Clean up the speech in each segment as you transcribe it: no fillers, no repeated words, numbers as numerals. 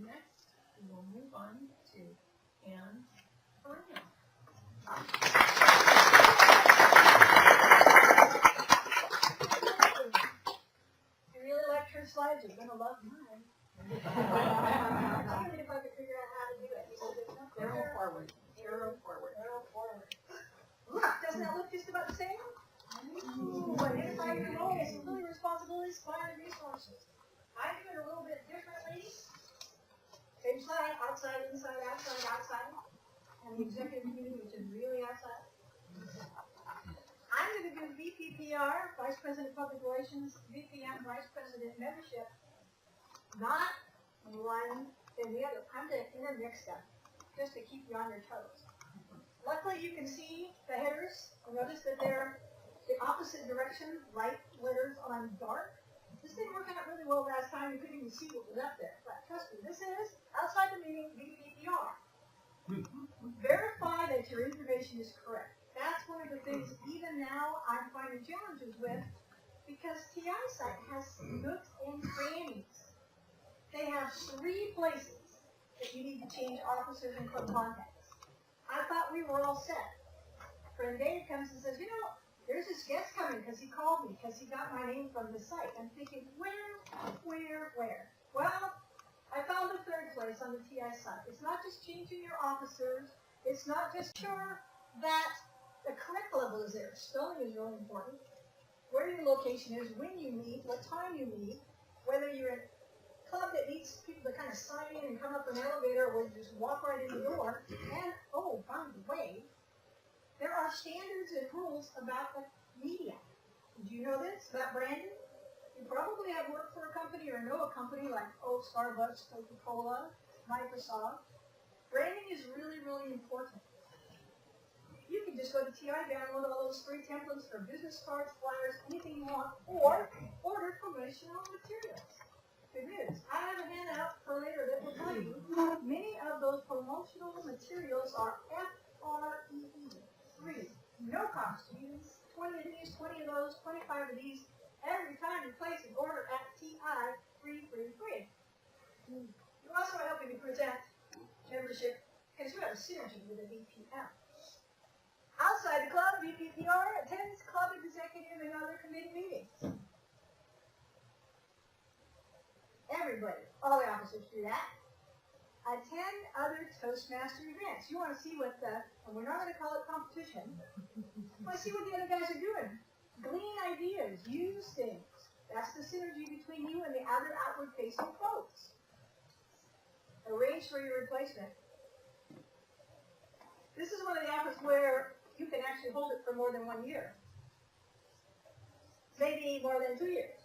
Next, we will move on to Anne Perennial. I really liked her slides. You're going to love mine. Even if I could figure out how to do it. You said there's no Arrow forward. Arrow forward. Arrow forward. Look, doesn't that look just about the same? Ooh, identify your roles, fully responsibilities, plan, and resources. I do it a little bit differently. Same slide, outside, inside, outside, outside. And the executive committee, which is really outside. I'm going to do VPPR, Vice President of Public Relations, VPM, Vice President Membership. Not one than the other. I'm going to intermix them, just to keep you on your toes. Luckily, you can see the headers. Notice that they're the opposite direction, light letters on dark. This didn't work out really well last time. You couldn't even see what was up there. But trust me, this is, outside the meeting, VPPR. Verify that your information is correct. That's one of the things, even now, I'm finding challenges with, because TI site has nooks and crannies. They have 3 places that you need to change officers and club contacts. I thought we were all set. Friend Dave comes and says, you know, there's this guest coming because he called me because he got my name from the site. I'm thinking, where? Well, I found a 3rd place on the TI site. It's not just changing your officers. It's not just sure that the correct level is there. Spelling is really important. Where your location is, when you meet, what time you meet, whether you're in a club that needs people to kind of sign in and come up an elevator or you just walk right in the door. And, oh, by the way, there are standards and rules about the media. Did you know this about branding? You probably have worked for a company or know a company like, Starbucks, Coca-Cola, Microsoft. Branding is really, really important. You can just go to TI, download all those free templates for business cards, flyers, anything you want, or order promotional materials. Good news. I have a handout for later that will tell you many of those promotional materials are FREE, free, no cost. You use 20 of these, 20 of those, 25 of these. Every time you place an order at TI, free. You're also helping to present membership because you have a synergy with a VPM. Outside the club, VPPR attends club executive and other committee meetings. Everybody, all the officers do that. Attend other Toastmaster events. You want to see what and we're not going to call it competition. You want to see what the other guys are doing. Glean ideas, use things. That's the synergy between you and the other outward-facing folks. Arrange for your replacement. This is one of the offers where you can actually hold it for more than 1 year. Maybe more than 2 years.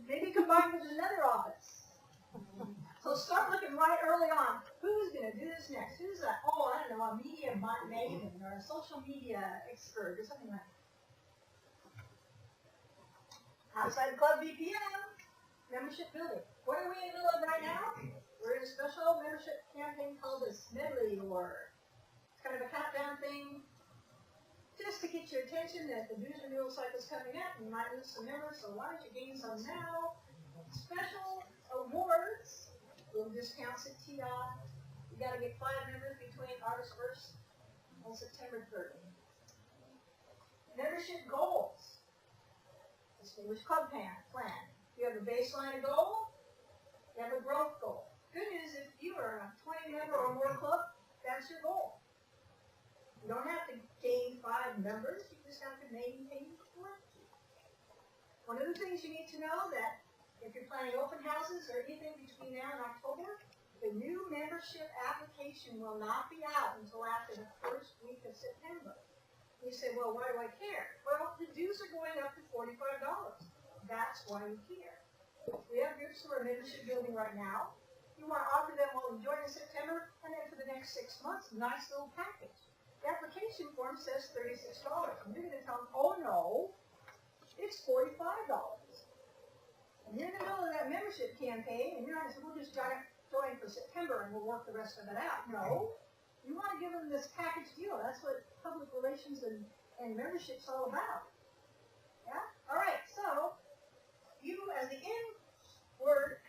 Maybe combined with another office. So start looking right early on. Who's going to do this next? Who's a media maven or a social media expert or something like that. Outside the club VPM, membership building. What are we in the middle of right now? We're in a special membership campaign called the Smedley Award. It's kind of a countdown thing just to get your attention that the dues renewal cycle is coming up and you might lose some members, so why don't you gain some now? Special awards, little discounts at TI. You got to get 5 members between August 1st and September 30th. Membership goals. Distinguished club plan. You have a baseline goal. You have a growth goal. Good news, if you are a 20 member or more club, that's your goal. You don't have to gain 5 members. You just have to maintain 20. One of the things you need to know that if you're planning open houses or anything between now and October, the new membership application will not be out until after the 1st week of September. You say, well, why do I care? Well, the dues are going up to $45. That's why you care. We have groups who are membership building right now. You want to offer them, well, join in September, and then for the next 6 months, nice little package. The application form says $36. And you're going to tell them, oh, no, it's $45. And you're in the middle of that membership campaign, and you're not going to say, we'll just join for September, and we'll work the rest of it out. No. You want to give them this package deal. That's what public relations and membership's all about. Yeah? All right, so you, as the inward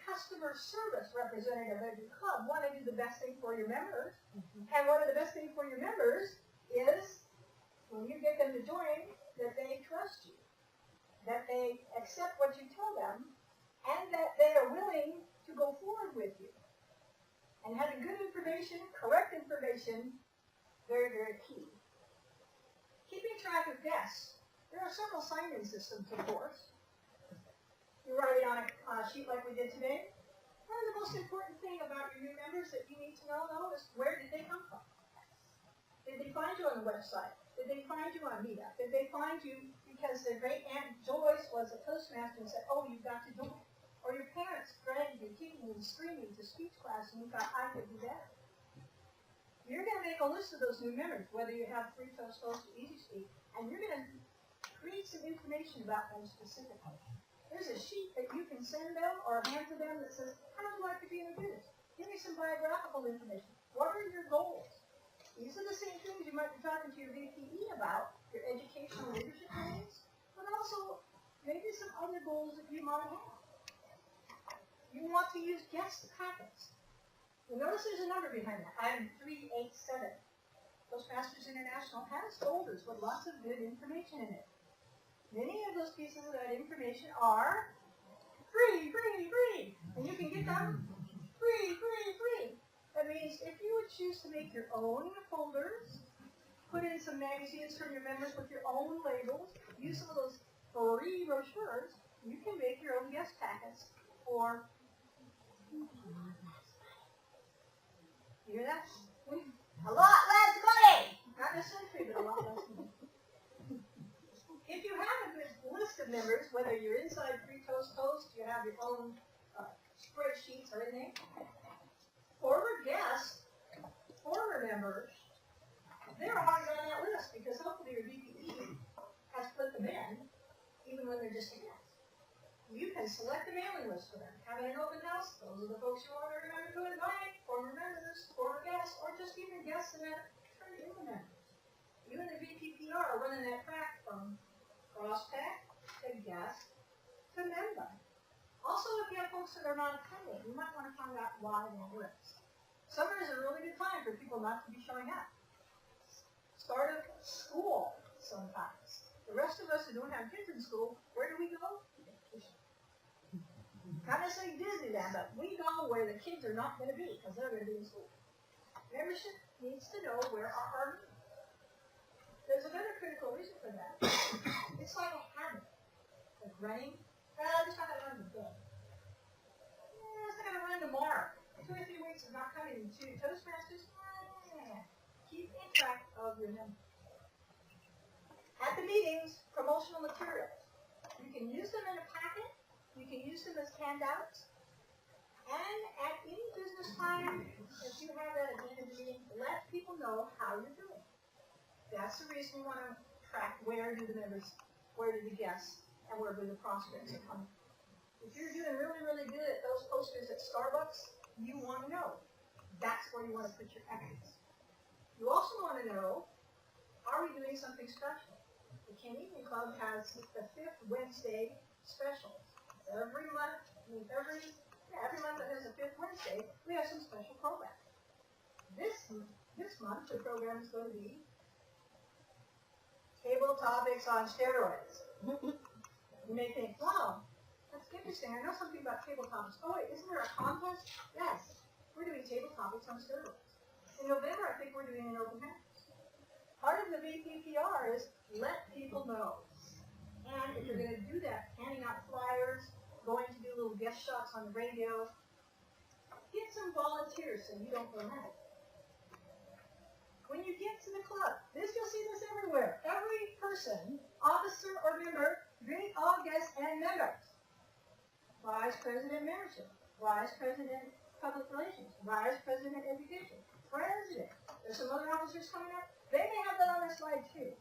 service representative of your club want to do the best thing for your members. And one of the best things for your members is when you get them to join, that they trust you, that they accept what you tell them, and that they are willing to go forward with you. And having good information, correct information, very, very key. Keeping track of guests. There are several sign-in systems, of course. You write it on a sheet like we did today. One of the most important thing about your new members that you need to know, though, is where did they come from? Did they find you on the website? Did they find you on Meetup? Did they find you because their great aunt Joyce was a Toastmaster and said, oh, you've got to join? Or your parents dragged you, kicking and screaming to speech class and you thought, I could do that. You're going to make a list of those new members, whether you have Free Toast or Easy Speak, and you're going to create some information about them specifically. There's a sheet that you can send them or hand to them that says, how would you like to be introduced? Give me some biographical information. What are your goals? These are the same things you might be talking to your VPE about, your educational leadership goals, but also maybe some other goals that you might have. You want to use guest packets. You notice there's a number behind that, item 387. Toastmasters International has folders with lots of good information in it. Many of those pieces of that information are free, and you can get them free. That means if you would choose to make your own folders, put in some magazines from your members with your own labels, use some of those free brochures, you can make your own guest packets for, you hear that? A lot less money! Not necessarily free, but a lot less money. If you have a good list of members, whether you're inside Free Toast, you have your own spreadsheets or anything, former guests, former members, they're already on that list because hopefully your VPE has put them in, even when they're just a guest. You can select a mailing list for them. Having an open house, those are the folks you want to remember to invite, former members, former guests, or just even guests that turn into members. You and the VPPR are running that track from prospect to guest to member. Also, if you have folks that are not attending, you might want to find out why that works. Summer is a really good time for people not to be showing up. Start of school sometimes. The rest of us who don't have kids in school, where do we go? Vacation. Not necessarily Disneyland, but we go where the kids are not going to be because they're going to be in school. Membership needs to know where our meetings. There's another critical reason for that. It's like a habit. Like running. I'm just not going to run today. I'm just not going to run tomorrow. 2 or 3 weeks of not coming to Toastmasters. Keep track of your members. At the meetings, promotional materials. You can use them in a packet. You can use them as handouts. And at any business time, if you have that at the end of the meeting, let people know how you're doing. That's the reason we want to track where do the members, where do the guests, and where do the prospects are coming. If you're doing really good at those posters at Starbucks, you want to know. That's where you want to put your efforts. You also want to know, are we doing something special? The Canadian Club has the 5th Wednesday specials. Every month that has a 5th Wednesday, we have some special programs. This month, the program is going to be Table Topics on Steroids. You may think, wow, that's interesting. I know something about table topics. Oh wait, isn't there a contest? Yes. We're doing Table Topics on Steroids. In November, I think we're doing an open house. Part of the VPPR is let people know. And if you're going to do that, handing out flyers, going to do little guest shots on the radio, get some volunteers so you don't go mad. When you get to the club, you'll see this everywhere. Every person, officer or member, greet all guests and members. Vice President Membership, Vice President Public Relations, Vice President Education, President. There's some other officers coming up. They may have that on their slide too.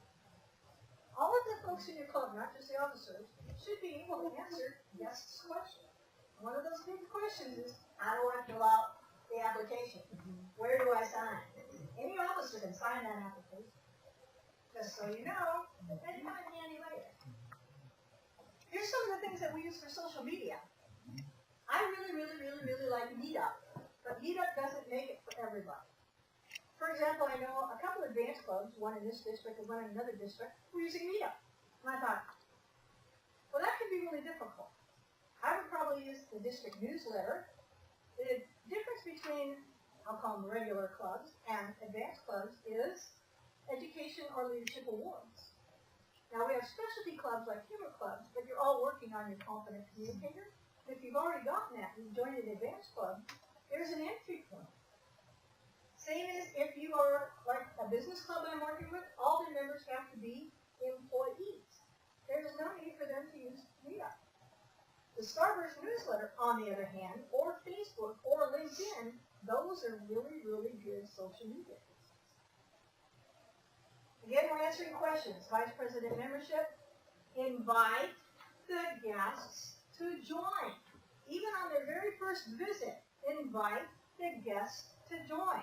All of the folks in your club, not just the officers, should be able to answer guests' questions. One of those big questions is, how do I fill out the application? Where do I sign? Any officer can sign that application. Just so you know, that may come in handy later. Here's some of the things that we use for social media. I really example, I know a couple of advanced clubs, one in this district and one in another district, were using Meetup. And I thought, well, that could be really difficult. I would probably use the district newsletter. The difference between, I'll call them regular clubs, and advanced clubs is education or leadership awards. Now, we have specialty clubs like humor clubs, but you're all working on your confident communicator. If you've already gotten that and joined an advanced club, there's an entry point. Same as if you are like a business club I'm working with, all the members have to be employees. There is no need for them to use Meetup. The Starburst newsletter, on the other hand, or Facebook or LinkedIn, those are really, really good social media. Again, we're answering questions. Vice President membership, invite the guests to join. Even on their very first visit, invite the guests to join.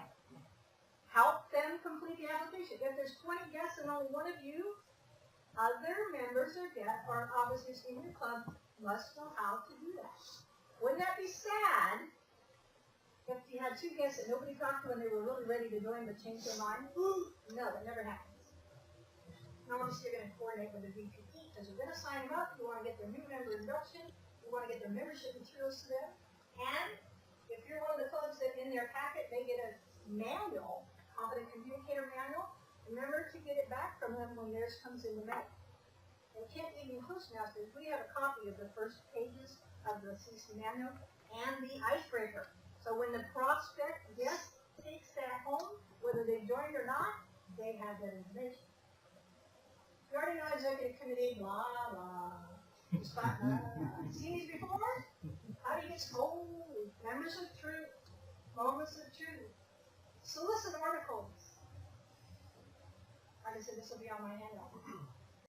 Help them complete the application. If there's 20 guests and only one of you, other members or guests, or officers in your club, must know how to do that. Wouldn't that be sad if you had 2 guests that nobody talked to and they were really ready to join but changed their mind? No, that never happens. Normally, you're going to coordinate with the VPP because you're going to sign them up. You want to get their new member induction. You want to get their membership materials to them. And if you're one of the clubs that in their packet they get a manual, Confident Communicator manual, remember to get it back from them when theirs comes in the mail. And Kent Eaton Toastmasters, we have a copy of the first pages of the CC manual and the icebreaker. So when the prospect guest takes that home, whether they joined or not, they have that information. You already know executive committee, blah, blah. Seen these before? How do you get scolded? Members of truth. Moments of truth. Solicit articles. Like I said, this will be on my handout.